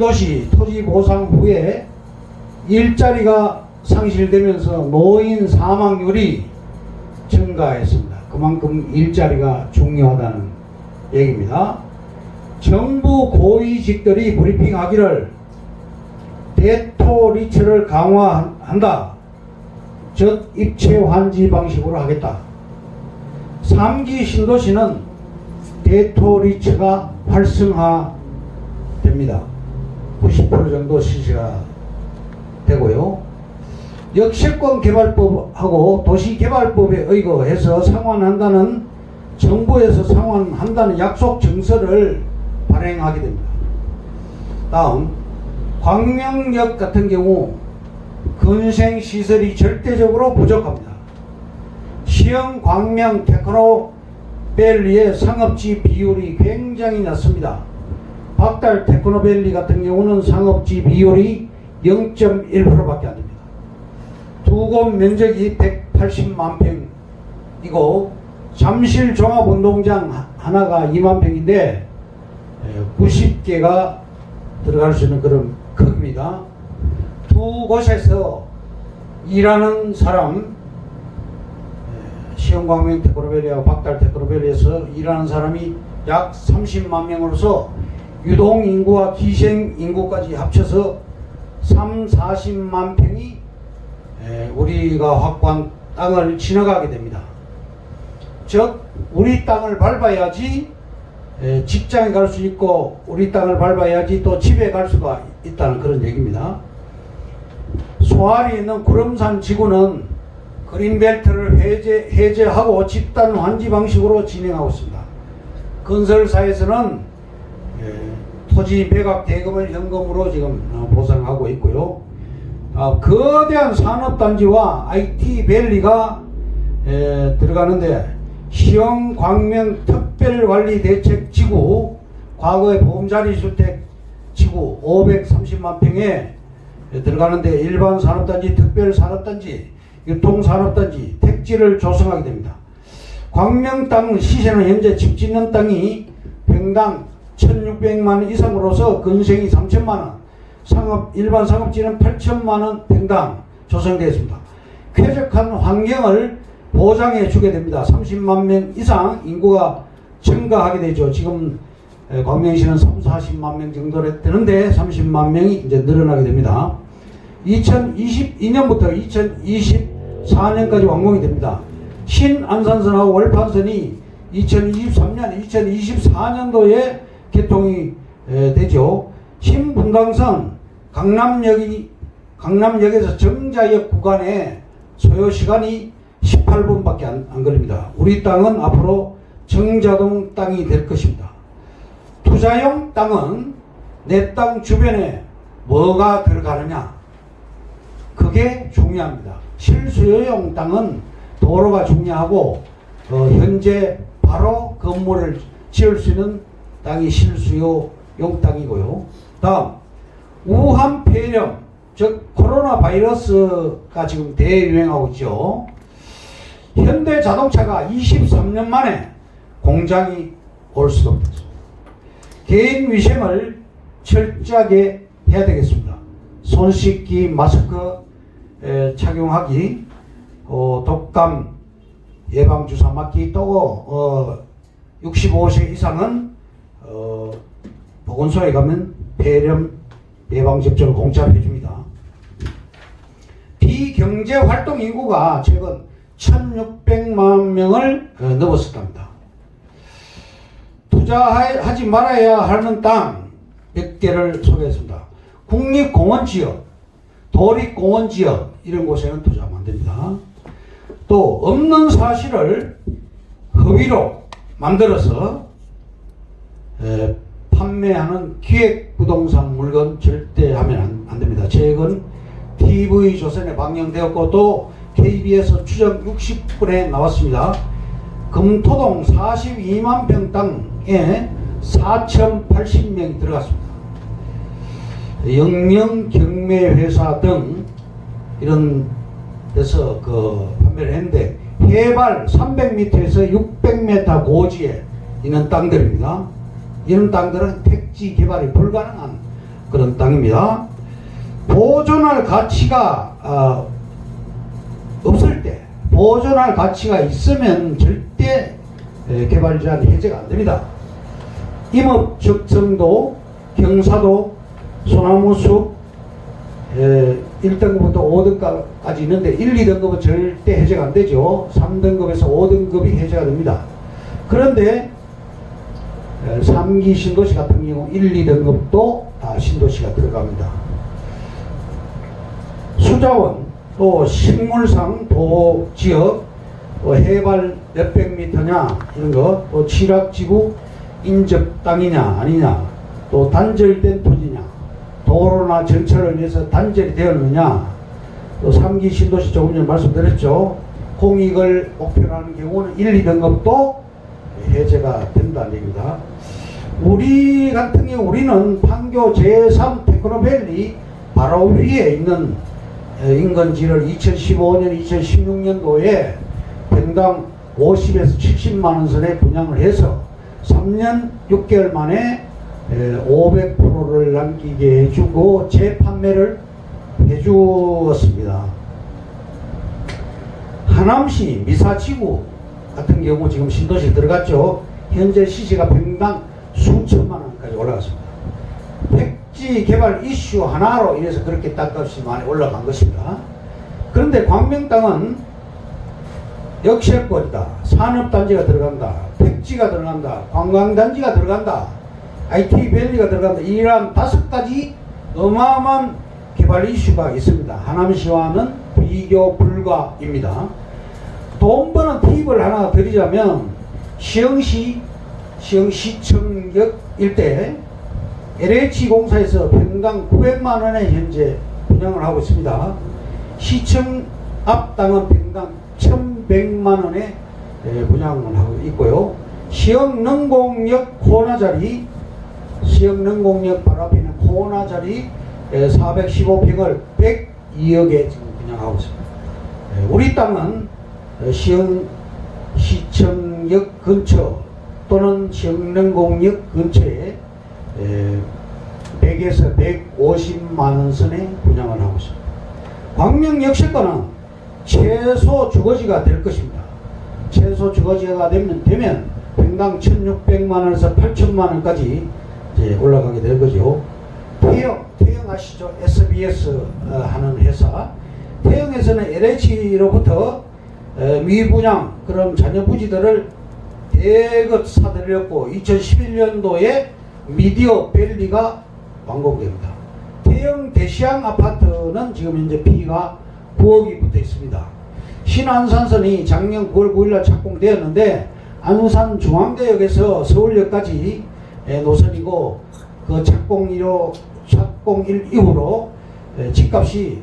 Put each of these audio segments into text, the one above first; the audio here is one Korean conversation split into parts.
신도시 토지 보상 후에 일자리가 상실되면서 노인 사망률이 증가했습니다. 그만큼 일자리가 중요하다는 얘기입니다. 정부 고위직들이 브리핑하기를 대토 리츠를 강화한다. 즉 입체 환지 방식으로 하겠다. 3기 신도시는 대토 리츠가 활성화됩니다. 90% 정도 실시가 되고요. 역세권 개발법하고 도시개발법에 의거해서 상환한다는 정부에서 상환한다는 약속 증서를 발행하게 됩니다. 다음 광명역 같은 경우 근생시설이 절대적으로 부족합니다. 시흥 광명 테크노밸리의 상업지 비율이 굉장히 낮습니다. 박달 테크노밸리 같은 경우는 상업지 비율이 0.1%밖에 안 됩니다. 두 곳 면적이 180만 평이고 잠실 종합운동장 하나가 2만 평인데 90개가 들어갈 수 있는 그런 크기입니다. 두 곳에서 일하는 사람, 시흥광명 테크노밸리와 박달 테크노밸리에서 일하는 사람이 약 30만 명으로서 유동인구와 기생인구까지 합쳐서 40만 평이 우리가 확보한 땅을 지나가게 됩니다. 즉 우리 땅을 밟아야지 직장에 갈 수 있고 우리 땅을 밟아야지 또 집에 갈 수가 있다는 그런 얘기입니다. 소알이 있는 구름산 지구는 그린벨트를 해제하고 집단 환지 방식으로 진행하고 있습니다. 건설사에서는 토지 매각 대금을 현금으로 지금 보상하고 있고요. 거대한 산업단지와 IT밸리가 들어가는데 시흥 광명 특별관리대책지구, 과거의 보험자리주택 지구 530만 평에 들어가는데 일반 산업단지, 특별산업단지, 유통산업단지, 택지를 조성하게 됩니다. 광명 땅 시세는 현재 집 짓는 땅이 평당 1,600만 원 이상으로서 근생이 3천만 원, 일반 상업지는 8천만 원 평당 조성되어 있습니다. 쾌적한 환경을 보장해 주게 됩니다. 30만 명 이상 인구가 증가하게 되죠. 지금 광명시는 40만 명 정도 되는데 30만 명이 이제 늘어나게 됩니다. 2022년부터 2024년까지 완공이 됩니다. 신안산선하고 월판선이 2023년, 2024년도에 개통이 되죠. 신분당선 강남역에서 정자역 구간에 소요시간이 18분밖에 안 걸립니다. 우리 땅은 앞으로 정자동 땅이 될 것입니다. 투자용 땅은 내 땅 주변에 뭐가 들어가느냐, 그게 중요합니다. 실수요용 땅은 도로가 중요하고 현재 바로 건물을 지을 수 있는 땅이 실수요용 땅이고요. 다음 우한 폐렴, 즉 코로나 바이러스가 지금 대유행하고 있죠. 현대자동차가 23년 만에 공장이 올 수도 없습니다. 개인 위생을 철저하게 해야 되겠습니다. 손 씻기, 마스크 착용하기, 독감 예방 주사 맞기, 또 65세 이상은 보건소에 가면 폐렴 예방 접종을 공짜로 해줍니다. 비경제 활동 인구가 최근 1,600만 명을 넘었었답니다. 투자하지 말아야 하는 땅 몇 개를 소개했습니다. 국립공원지역, 도립공원지역 이런 곳에는 투자하면 안 됩니다. 또 없는 사실을 허위로 만들어서 판매하는 기획부동산 물건 절대 하면 안 됩니다. 최근 TV조선에 방영되었고 또 KBS 추정 60분에 나왔습니다. 금토동 42만 평 땅에 4,080명이 들어갔습니다. 영영 경매회사 등 이런 데서 판매를 했는데 해발 300m에서 600m 고지에 있는 땅들입니다. 이런 땅들은 택지 개발이 불가능한 그런 땅입니다. 보존할 가치가 없을 때, 보존할 가치가 있으면 절대 개발 제한 해제가 안 됩니다. 임업 적성도, 경사도, 소나무숲 1등급부터 5등급까지 있는데 1, 2등급은 절대 해제가 안 되죠. 3등급에서 5등급이 해제가 됩니다. 그런데 3기 신도시 같은 경우 1, 2등급도 다 신도시가 들어갑니다. 수자원, 또 식물상 도지역, 또 해발 몇백 미터냐 이런 거, 또 취락지구 인접 땅이냐 아니냐, 또 단절된 토지냐, 도로나 전철을 위해서 단절이 되었느냐, 또 3기 신도시 조금 전에 말씀드렸죠. 공익을 목표로 하는 경우는 1, 2등급도 해제가 된다는 얘기입니다. 우리 같은 경우 우리는 판교 제3 테크노밸리 바로 위에 있는 인근지를 2015년, 2016년도에 평당 50에서 70만원 선에 분양을 해서 3년 6개월 만에 500%를 남기게 해주고 재판매를 해주었습니다. 하남시 미사지구 같은 경우 지금 신도시 들어갔죠. 현재 시세가 평당 수천만 원까지 올라갔습니다. 택지 개발 이슈 하나로 인해서 그렇게 땅값이 많이 올라간 것입니다. 그런데 광명 땅은 역세권이다, 산업단지가 들어간다, 택지가 들어간다, 관광단지가 들어간다, IT밸리가 들어간다, 이러한 5가지 어마어마한 개발 이슈가 있습니다. 하남시와는 비교 불가입니다. 돈 버는 팁을 하나 드리자면, 시흥시청역 일대 LH공사에서 평당 900만원에 현재 분양을 하고 있습니다. 시청 앞 땅은 평당 1100만원에 분양을 하고 있고요. 시흥능공역 코너자리, 시흥능공역 바로 앞에 있는 코너자리 415평을 102억에 지금 분양하고 있습니다. 우리 땅은 시흥시청역 근처 또는 시흥능공역 근처에 100에서 150만원 선에 분양을 하고 있습니다. 광명 역세권은 최소 주거지가 될 것입니다. 최소 주거지가 되면 평당 1600만원에서 8000만원까지 이제 올라가게 될 거죠. 태영 아시죠? SBS 하는 회사. 태영에서는 LH로부터 미분양 그런 잔여 부지들을 대거 사들였고 2011년도에 미디어 밸리가 완공됩니다. 태영 대시양 아파트는 지금 현재 B가 9억이 붙어 있습니다. 신안산선이 작년 9월 9일날 착공되었는데 안산중앙대역에서 서울역까지 노선이고 그 착공일 이후로 집값이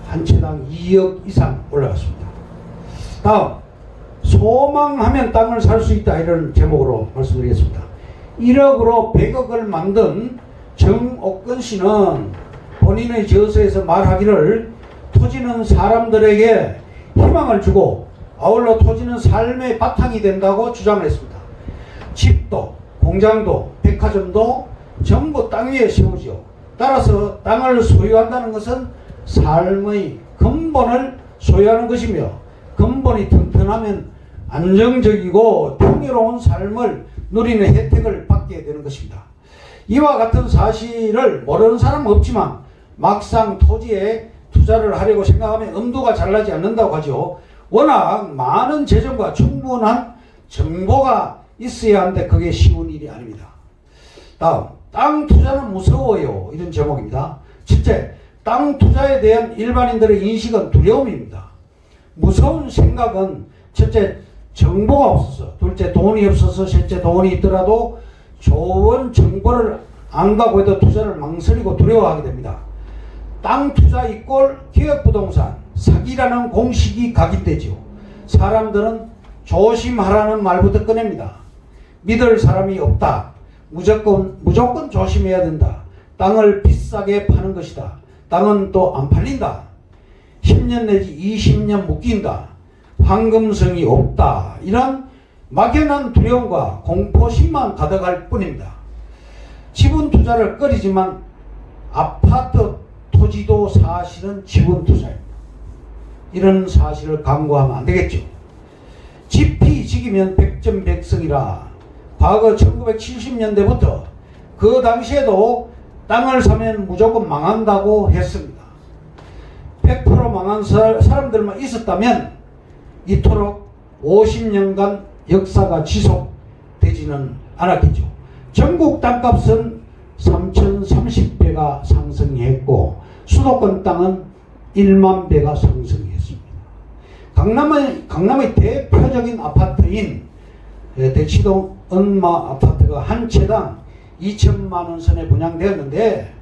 한 채당 2억 이상 올라갔습니다. 다음, 소망하면 땅을 살 수 있다, 이런 제목으로 말씀드리겠습니다. 1억으로 100억을 만든 정옥근 씨는 본인의 저서에서 말하기를 토지는 사람들에게 희망을 주고 아울러 토지는 삶의 바탕이 된다고 주장을 했습니다. 집도, 공장도, 백화점도 전부 땅 위에 세우죠. 따라서 땅을 소유한다는 것은 삶의 근본을 소유하는 것이며, 근본이 튼튼하면 안정적이고 풍요로운 삶을 누리는 혜택을 받게 되는 것입니다. 이와 같은 사실을 모르는 사람은 없지만 막상 토지에 투자를 하려고 생각하면 엄두가 잘 나지 않는다고 하죠. 워낙 많은 재정과 충분한 정보가 있어야 하는데 그게 쉬운 일이 아닙니다. 다음, 땅 투자는 무서워요, 이런 제목입니다. 첫째, 땅 투자에 대한 일반인들의 인식은 두려움입니다. 무서운 생각은 첫째, 정보가 없어서, 둘째, 돈이 없어서, 셋째, 돈이 있더라도 좋은 정보를 안 갖고 해도 투자를 망설이고 두려워하게 됩니다. 땅 투자 이꼴 기업부동산 사기라는 공식이 각인되죠. 사람들은 조심하라는 말부터 꺼냅니다. 믿을 사람이 없다. 무조건 조심해야 된다. 땅을 비싸게 파는 것이다. 땅은 또 안 팔린다. 10년 내지 20년 묶인다. 황금성이 없다. 이런 막연한 두려움과 공포심만 가득할 뿐입니다. 지분 투자를 꺼리지만 아파트 토지도 사실은 지분 투자입니다. 이런 사실을 간과하면 안 되겠죠. 집이 지기면 백전백승이라 과거 1970년대부터 그 당시에도 땅을 사면 무조건 망한다고 했습니다. 100% 망한 사람들만 있었다면 이토록 50년간 역사가 지속되지는 않았겠죠. 전국 땅값은 3030배가 상승했고 수도권 땅은 1만 배가 상승했습니다. 강남의 대표적인 아파트인 대치동 은마 아파트가 한 채당 2천만 원 선에 분양되었는데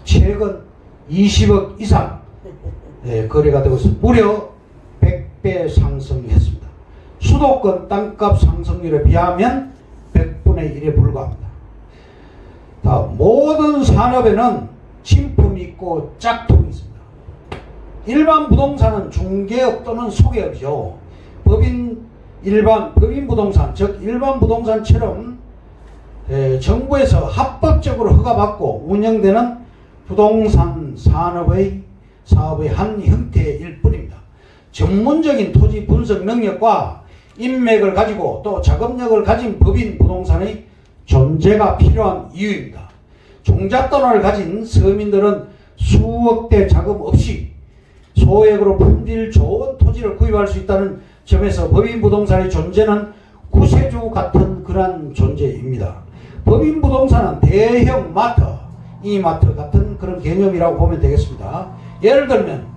최근 20억 이상 거래가 되고 있습니다. 무려 100배 상승했습니다. 수도권 땅값 상승률에 비하면 100분의 1에 불과합니다. 모든 산업에는 진품이 있고 짝퉁이 있습니다. 일반 부동산은 중개업 또는 소개업이죠. 법인 부동산, 즉 일반 부동산처럼 정부에서 합법적으로 허가받고 운영되는 부동산 사업의 한 형태일 뿐입니다. 전문적인 토지 분석 능력과 인맥을 가지고 또 자금력을 가진 법인 부동산의 존재가 필요한 이유입니다. 종잣돈을 가진 서민들은 수억대 자금 없이 소액으로 품질 좋은 토지를 구입할 수 있다는 점에서 법인 부동산의 존재는 구세주 같은 그런 존재입니다. 법인 부동산은 대형 마트, 이마트 같은 그런 개념이라고 보면 되겠습니다. 예를 들면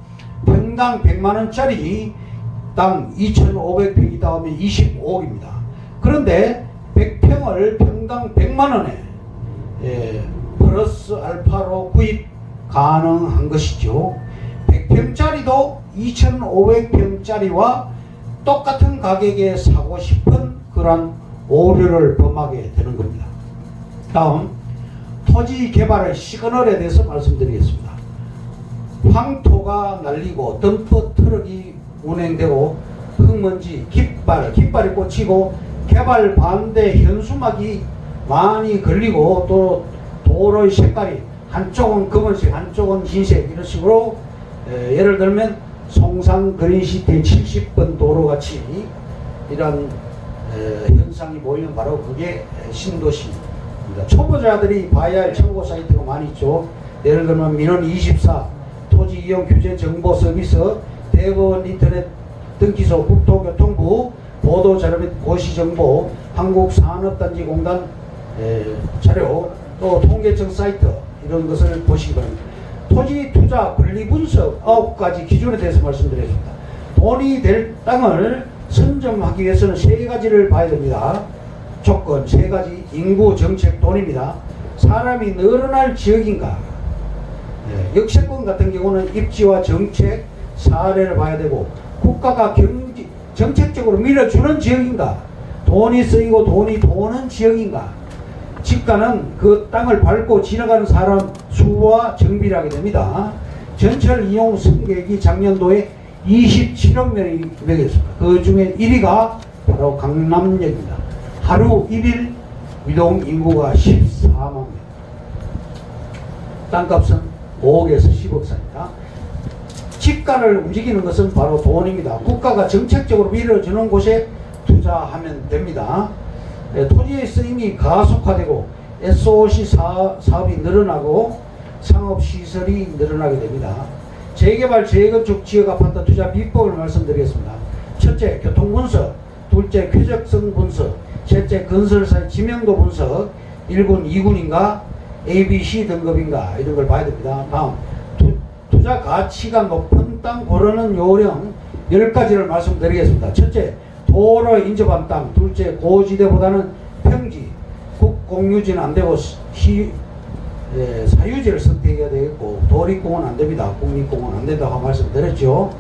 평당 100만원짜리 땅 2,500평이 나오면 25억입니다. 그런데 100평을 평당 100만원에 플러스 알파로 구입 가능한 것이죠. 100평짜리도 2,500평짜리와 똑같은 가격에 사고 싶은 그런 오류를 범하게 되는 겁니다. 다음 토지 개발의 시그널에 대해서 말씀드리겠습니다. 황토가 날리고 덤프 트럭이 운행되고 흙먼지 깃발이 꽂히고 개발 반대 현수막이 많이 걸리고 또 도로의 색깔이 한쪽은 검은색 한쪽은 흰색 이런 식으로 예를 들면 송산 그린시티 70번 도로같이 이런 현상이 보이면 바로 그게 신도시입니다. 초보자들이 봐야 할 참고 사이트가 많이 있죠. 예를 들면 민원24 토지 이용 규제 정보 서비스, 대법원 인터넷 등기소, 국토교통부 보도자료 및 고시정보, 한국산업단지공단 자료, 또 통계청 사이트 이런 것을 보시기 바랍니다. 토지 투자 권리 분석 9가지 기준에 대해서 말씀드리겠습니다. 돈이 될 땅을 선점하기 위해서는 3가지를 봐야 됩니다. 조건 3가지. 인구, 정책, 돈입니다. 사람이 늘어날 지역인가, 역세권 같은 경우는 입지와 정책, 사례를 봐야 되고, 국가가 정책적으로 밀어주는 지역인가, 돈이 쓰이고 돈이 도는 지역인가, 집가는 그 땅을 밟고 지나가는 사람 수와 정비를 하게 됩니다. 전철 이용 승객이 작년도에 27억 명이 매겼습니다. 그 중에 1위가 바로 강남역입니다. 하루 1일 이동 인구가 14만 명. 땅값은 5억에서 10억 사이입니다. 집가를 움직이는 것은 바로 돈입니다. 국가가 정책적으로 밀어주는 곳에 투자하면 됩니다. 토지의 쓰임이 가속화되고 SOC 사업이 늘어나고 상업시설이 늘어나게 됩니다. 재개발, 재건축 지역 아파트 투자 비법을 말씀드리겠습니다. 첫째, 교통분석. 둘째, 쾌적성 분석. 셋째, 건설사의 지명도 분석. 1군, 2군인가, ABC 등급인가 이런 걸 봐야 됩니다. 다음, 투자 가치가 높은 땅 고르는 요령 10가지를 말씀드리겠습니다. 첫째, 도로 인접한 땅. 둘째, 고지대보다는 평지, 국공유지는 안되고 사유지를 선택해야 되겠고, 도립공은 안됩니다. 국립공은 안된다고 말씀드렸죠.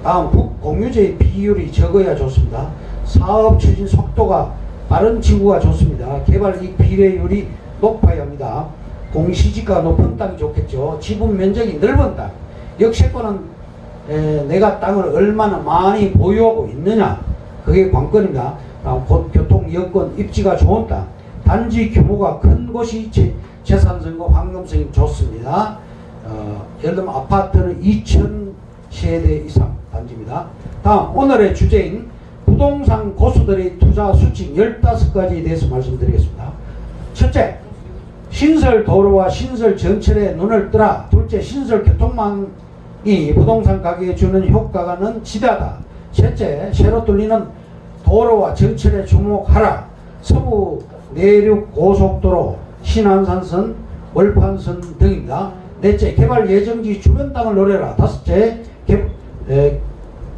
다음, 국공유지의 비율이 적어야 좋습니다. 사업 추진 속도가 빠른 지구가 좋습니다. 개발이익 비례율이 높아야 합니다. 공시지가 높은 땅이 좋겠죠. 지분 면적이 넓은 땅. 역세권은 내가 땅을 얼마나 많이 보유하고 있느냐, 그게 관건입니다. 교통, 여건, 입지가 좋은 땅. 단지 규모가 큰 곳이 재산성과 황금성이 좋습니다. 예를 들면 아파트는 2,000세대 이상 단지입니다. 다음 오늘의 주제인 부동산 고수들의 투자 수칙 15가지에 대해서 말씀드리겠습니다. 첫째, 신설 도로와 신설 전철에 눈을 뜨라. 둘째, 신설 교통망이 부동산 가격에 주는 효과는 지대하다. 셋째, 새로 뚫리는 도로와 전철에 주목하라. 서부 내륙 고속도로, 신안산선, 월판선 등입니다. 넷째, 개발 예정지 주변 땅을 노려라. 다섯째,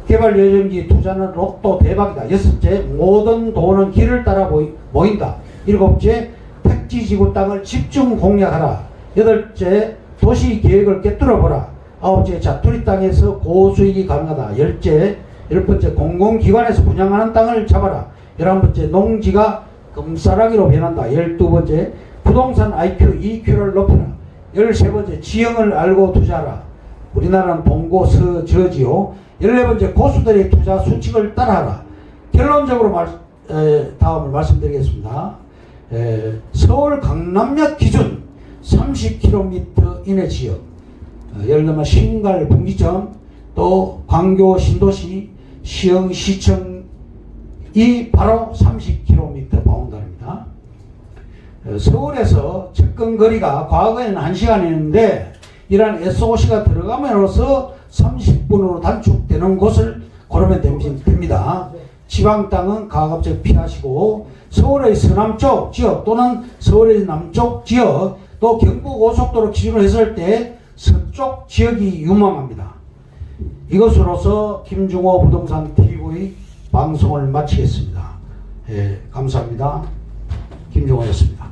개발 예정지 투자는 로또 대박이다. 여섯째, 모든 돈은 길을 따라 모인다. 일곱째, 택지지구 땅을 집중 공략하라. 여덟째, 도시 계획을 꿰뚫어보라. 아홉째, 자투리 땅에서 고수익이 가능하다. 열번째, 공공기관에서 분양하는 땅을 잡아라. 11번째, 농지가 금싸라기로 변한다. 12번째, 부동산 IQ, EQ를 높여라. 13번째, 지형을 알고 투자하라. 우리나라는 동고서저지요. 14번째, 고수들의 투자 수칙을 따라하라. 결론적으로 다음을 말씀드리겠습니다. 서울 강남역 기준 30km 이내 지역, 예를 들면 신갈 분기점, 또 광교 신도시, 시흥 시청이 바로 30km 바운더리입니다. 서울에서 접근거리가 과거에는 1시간이었는데 이러한 SOC가 들어감으로써 30분으로 단축되는 곳을 고르면 됩니다. 지방 땅은 가급적 피하시고 서울의 서남쪽 지역 또는 서울의 남쪽 지역 또 경부고속도로 기준으로 했을 때 서쪽 지역이 유망합니다. 이것으로서 김중호 부동산 TV 방송을 마치겠습니다. 감사합니다. 김중호였습니다.